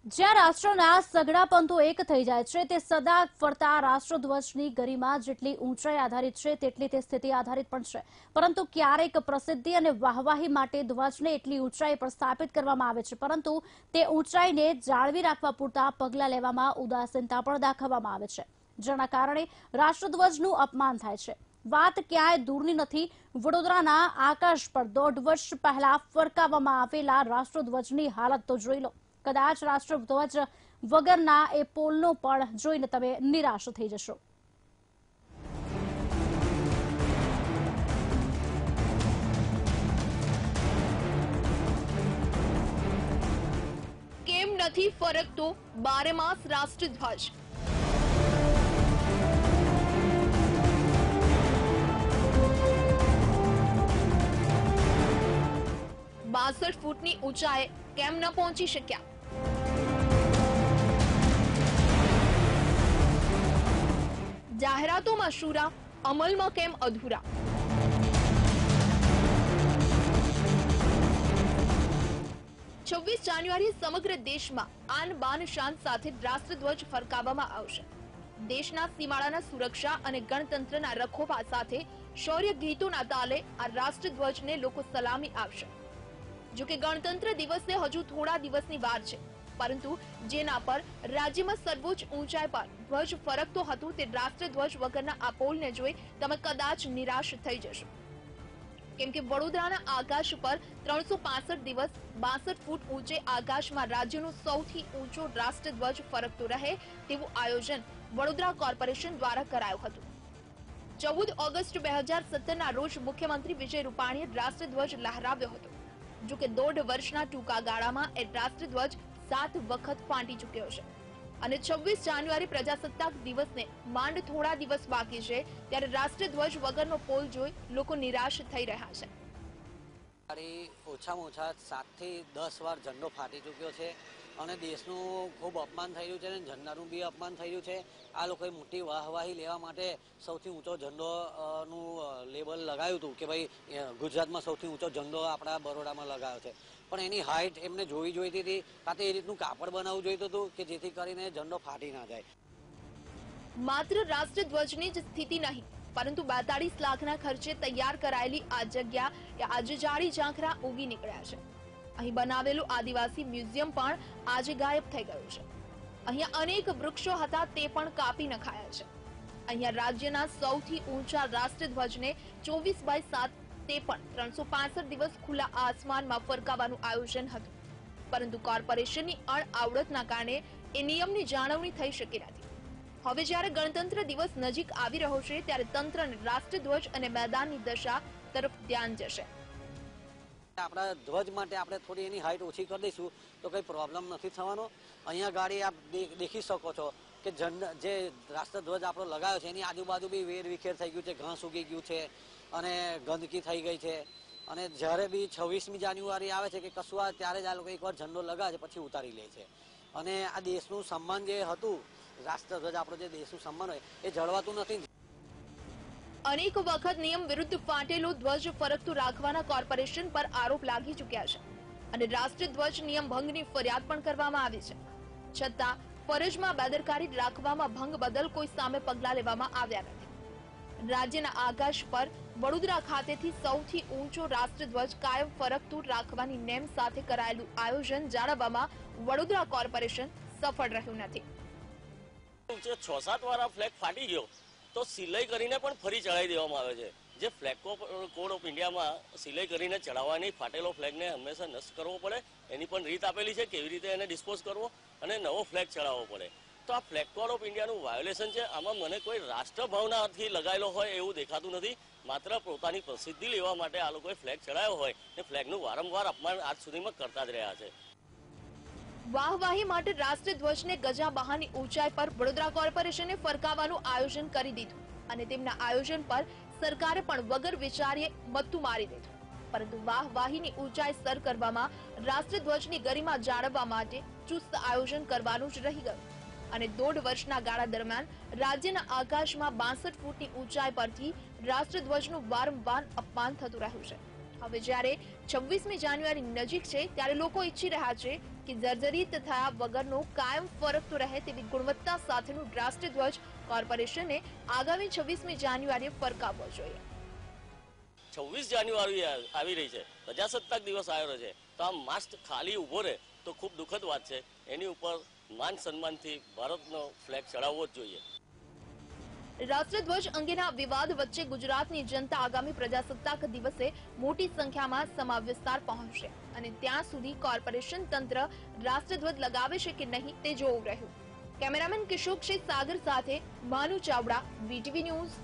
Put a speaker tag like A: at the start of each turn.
A: જ્યાં રાષ્ટ્રના સઘળા પંથો એક થઈ જાય છે તે સદા ફરતા રાષ્ટ્રધ્વજની ગરિમા જેટલી ઊંચાઈ આધારિત છે તેટલી તે સ્થિતિ આધારિત પણ છે, પરંતુ ક્યારેક પ્રસિદ્ધિ અને વાહવાહી માટે ધ્વજને એટલી ઊંચાઈ પર સ્થાપિત કરવામાં આવે છે, પરંતુ તે ઊંચાઈને જાળવી રાખવા પૂરતા પગલાં લેવામાં ઉદાસીનતા પણ દાખવવામાં આવે છે, જેના કારણે રાષ્ટ્રધ્વજનું અપમાન થાય છે। વાત ક્યાંય દૂરની નથી। વડોદરાના આકાશ પર 1.5 વર્ષ પહેલા ફરકાવવામાં આવેલા રાષ્ટ્રધ્વજની હાલત તો જોઈ લો। કદાચ રાષ્ટ્રધ્વજ વગરના એ પોલનો પણ જોઈને તમે નિરાશ થઈ જશો।
B: કેમ નથી ફરકતો 12 માસ રાષ્ટ્રધ્વજ? બાસઠ ફૂટની ઊંચાઈએ કેમ ન પહોંચી શક્યા? જાહેરાતોમાં શુરા, અમલમાં કેમ અધૂરા? જાન્યુઆરી સમગ્ર દેશમાં આન બાન શાન સાથે રાષ્ટ્રધ્વજ ફરકાવવામાં આવશે। દેશના સીમાડાના સુરક્ષા અને ગણતંત્રના રખોપા સાથે શૌર્ય ગીતોના તાલે આ રાષ્ટ્રધ્વજને લોકો સલામી આપશે। જો કે ગણતંત્ર દિવસે હજુ થોડા દિવસની વાર છે, પરંતુ જેના પર રાજ્યમાં સર્વોચ્ચ ઊંચાઈ પર ધ્વજ ફરકતો હતો તે રાષ્ટ્રધ્વજ વગરના આ પોલને જોઈ તમે કદાચ નિરાશ થઈ જશો, કેમ કે વડોદરાના આકાશ પર 365 દિવસ 62 ફૂટ ઊંચે આકાશમાં રાજ્યનો સૌથી ઊંચો રાષ્ટ્રધ્વજ ફરકતો રહે તેવું આયોજન વડોદરા કોર્પોરેશન દ્વારા કરાયું હતું। 14 ઓગસ્ટ 2017ના રોજ મુખ્યમંત્રી વિજય રૂપાણીએ રાષ્ટ્રધ્વજ લહેરાવ્યો હતો। જો કે 1.5 વર્ષના ટૂંકા ગાળામાં એ રાષ્ટ્રધ્વજ 7 વખત ફાટી ચૂક્યો છે અને 26 જાન્યુઆરી પ્રજાસત્તાક દિવસને માંડ થોડા દિવસ બાકી છે ત્યારે રાષ્ટ્રધ્વજ વગરનો પોલ જોઈ લોકો નિરાશ થઈ રહ્યા છે।
C: ઓછામાં ઓછા 7 થી 10 વાર ઝંડો ફાટી ચૂક્યો છે અને દેશનું ખૂબ અપમાન થઈ રહ્યું છે અને ઝંડાનું બી અપમાન થઈ રહ્યું છે। આ લોકોએ મોટી વાહવાહી લેવા માટે સૌથી ઊંચો ઝંડોનું લેબલ લગાવ્યું હતું કે ભાઈ ગુજરાતમાં સૌથી ઊંચો ઝંડો આપણા બરોડામાં લગાવ્યો છે, પણ એની હાઇટ એમને જોવી જોઈતી હતી, કાં તો એ રીતનું કાપડ બનાવવું જોઈતું હતું કે જેથી કરીને ઝંડો ફાટી ના જાય।
B: માત્ર રાષ્ટ્રધ્વજની જ સ્થિતિ નહીં, પરંતુ 42 લાખના ખર્ચે તૈયાર કરાયેલી આ જગ્યા એ આજે જાડી ઝાંખરા ઉગી નીકળ્યા છે। અહીં બનાવેલું આદિવાસી મ્યુઝિયમ પણ આજે ગાયબ થઈ ગયું છે। અહીંયા અનેક વૃક્ષો હતા તે પણ કાપી નખાયા છે। અહીંયા રાજ્યના સૌથી ઊંચા રાષ્ટ્રધ્વજને 24/7 તે પણ 365 દિવસ ખુલ્લા આસમાનમાં ફરકાવવાનું આયોજન હતું, પરંતુ કોર્પોરેશનની અણઆવડતના કારણે એ નિયમની જાળવણી થઈ શકી નથી। હવે જ્યારે ગણતંત્ર દિવસ નજીક આવી રહ્યો છે ત્યારે તંત્રને રાષ્ટ્રધ્વજ અને મેદાનની દશા તરફ ધ્યાન જશે।
C: આપણા ધ્વજ માટે આપણે થોડી એની હાઇટ ઓછી કરી દઈશું તો કંઈ પ્રોબ્લેમ નથી થવાનો। અહીંયા ગાડી આપ દેખી શકો છો કે જે રાષ્ટ્રધ્વજ આપણો લગાવ્યો છે એની આજુબાજુ બી વેર વિખેર થઈ ગયું છે, ઘાસ ઉગી ગયું છે અને ગંદકી થઈ ગઈ છે। અને જ્યારે બી 26મી જાન્યુઆરી આવે છે કે કશું આવે ત્યારે જ આ લોકો એકવાર ઝંડો લગાવે છે પછી ઉતારી લે છે અને આ દેશનું સન્માન જે હતું, રાષ્ટ્રધ્વજ આપણો જે દેશનું સન્માન હોય એ જળવાતું નથી।
B: અનેક વખત નિયમ વિરુદ્ધ ફાટેલો ધ્વજ ફરકતો રાખવાના કોર્પોરેશન પર આરોપ લાગી ચૂક્યા છે અને રાષ્ટ્રધ્વજ નિયમ ભંગની ફરિયાદ પણ કરવામાં આવી છે, છતાં ફરજમાં બેદરકારી રાખવામાં ભંગ બદલ કોઈ સામે પગલાં લેવામાં આવ્યા નથી। રાજ્યના આકાશ પર વડોદરા ખાતેથી સૌથી ઊંચો રાષ્ટ્રધ્વજ કાયમ ફરકતો રાખવાની નેમ સાથે કરાયેલું આયોજન જાળવવામાં વડોદરા કોર્પોરેશન સફળ રહ્યું નથી।
D: 6-7 વાર ફ્લેગ ફાટી ગયો તો સિલાઈ કરીને પણ ફરી ચડાવી દેવામાં આવે છે। જે ફ્લેગ કોડ ઓફ ઇન્ડિયામાં સિલાઈ કરીને ચડાવવાની ફાટેલો ફ્લેગને હંમેશા નષ્ટ કરવો પડે એની પણ રીત આપેલી છે, કેવી રીતે એને ડિસ્પોઝ કરવો અને નવો ફ્લેગ ચડાવવો પડે। તો આ ફ્લેગ કોડ ઓફ ઇન્ડિયાનું વાયોલેશન છે। આમાં મને કોઈ રાષ્ટ્રભાવનાથી લગાયેલો હોય એવું દેખાતું નથી, માત્ર પોતાની પ્રસિદ્ધિ લેવા માટે આ લોકોએ ફ્લેગ ચડાવ્યો હોય ને ફ્લેગનું વારંવાર અપમાન આજ સુધીમાં કરતા જ રહ્યા છે।
B: વાહવાહી માટે રાષ્ટ્રધ્વજને ગજા બહારની ઊંચાઈ પર વડોદરા કોર્પોરેશને ફરકાવવાનું આયોજન કરી દીધું અને તેમના આયોજન પર સરકારે પણ વગર વિચાર્યે મત્તું મારી દીધું, પરંતુ વાહવાહીની ઊંચાઈ સર કરવામાં રાષ્ટ્રધ્વજની ગરિમા જાળવવા માટે ચુસ્ત આયોજન કરવાનું જ રહી ગયું અને 1.5 વર્ષના ગાળા દરમિયાન રાજ્યના આકાશમાં 62 ફૂટની ઊંચાઈ પરથી રાષ્ટ્રધ્વજનું વારંવાર અપમાન થતું રહ્યું છે। હવે જ્યારે 26મી જાન્યુઆરી નજીક છે ત્યારે લોકો ઈચ્છી રહ્યા છે કે જર્જરિત થયા વગરનો કાયમ ફરકતો રહે તેવી ગુણવત્તા સાથેનું રાષ્ટ્રધ્વજ કોર્પોરેશને આગામી 26મી જાન્યુઆરીએ ફરકાવવો જોઈએ।
D: 26 જાન્યુઆરી આવી રહી છે, પ્રજાસત્તાક દિવસ આવ્યો છે, તો આ માસ્ક ખાલી ઉભો રહે તો ખૂબ દુઃખદ વાત છે। એની ઉપર માન સન્માનથી ભારતનો ફ્લેગ ચડાવવો જ જોઈએ।
B: રાષ્ટ્રધ્વજ અંગેના વિવાદ વચ્ચે ગુજરાતની જનતા આગામી પ્રજાસત્તાક દિવસે મોટી સંખ્યામાં સમા વિસ્તાર પહોંચશે અને ત્યાં સુધી કોર્પોરેશન તંત્ર રાષ્ટ્રધ્વજ લગાવે છે કે નહીં તે જોવું રહ્યું। કેમેરામેન કિશોર સાગર સાથે માનુ ચાવડા, વીટીવી ન્યૂઝ,